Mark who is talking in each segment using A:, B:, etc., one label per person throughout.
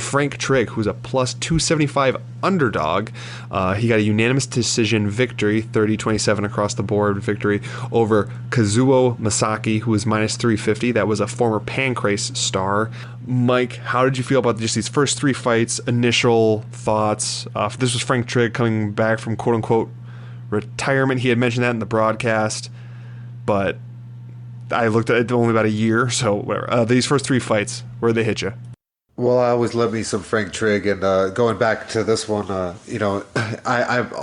A: Frank Trigg, who's a plus 275 underdog. He got a unanimous decision victory, 30-27 across the board victory over Kazuo Masaki, who was minus 350. That was a former Pancrase star. Mike, how did you feel about just these first 3 fights? Initial thoughts? This was Frank Trigg coming back from quote-unquote retirement. He had mentioned that in the broadcast, but I looked at it only about a year, so whatever. These first 3 fights, where'd they hit you?
B: Well, I always love me some Frank Trigg, and going back to this one, I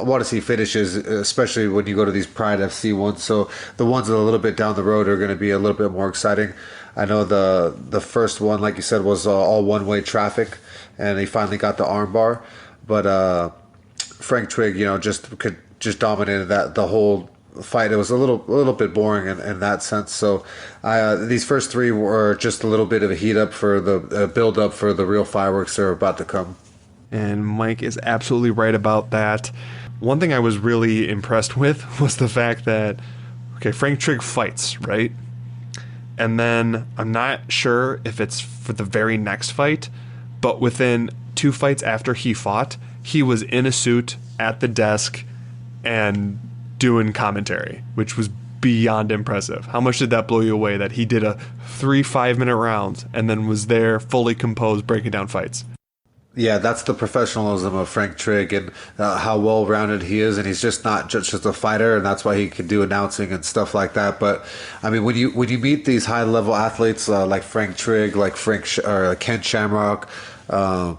B: want to see finishes, especially when you go to these Pride FC ones. So the ones that are a little bit down the road are going to be a little bit more exciting. I know the first one, like you said, was all one-way traffic, and he finally got the armbar. But Frank Trigg, just dominated the whole fight. It was a little bit boring in that sense. So these first 3 were just a little bit of a heat up for the build up for the real fireworks that are about to come.
A: And Mike is absolutely right about that. One thing I was really impressed with was the fact that, okay, Frank Trigg fights, right? And then I'm not sure if it's for the very next fight, but within 2 fights after he fought, he was in a suit at the desk and doing commentary, which was beyond impressive. How much did that blow you away that he did a 3 5-minute rounds and then was there fully composed breaking down fights?
B: Yeah, that's the professionalism of Frank Trigg, and how well-rounded he is, and he's just not just a fighter, and that's why he can do announcing and stuff like that. But I mean, when you meet these high-level athletes like Frank Trigg, like Ken Shamrock, a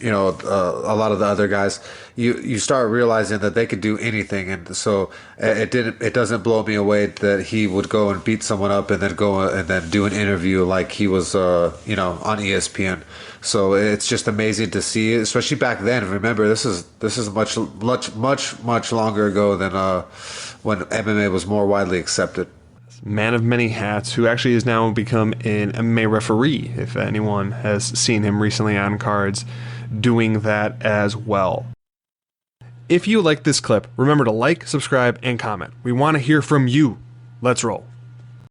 B: lot of the other guys, you start realizing that they could do anything, and so it doesn't blow me away that he would go and beat someone up and then go and then do an interview like he was on ESPN. So it's just amazing to see, especially back then. Remember, this is much longer ago than when MMA was more widely accepted.
A: Man of many hats, who actually has now become an MMA referee, if anyone has seen him recently on cards doing that as well. If you like this clip, remember to like, subscribe, and comment. We want to hear from you. Let's roll.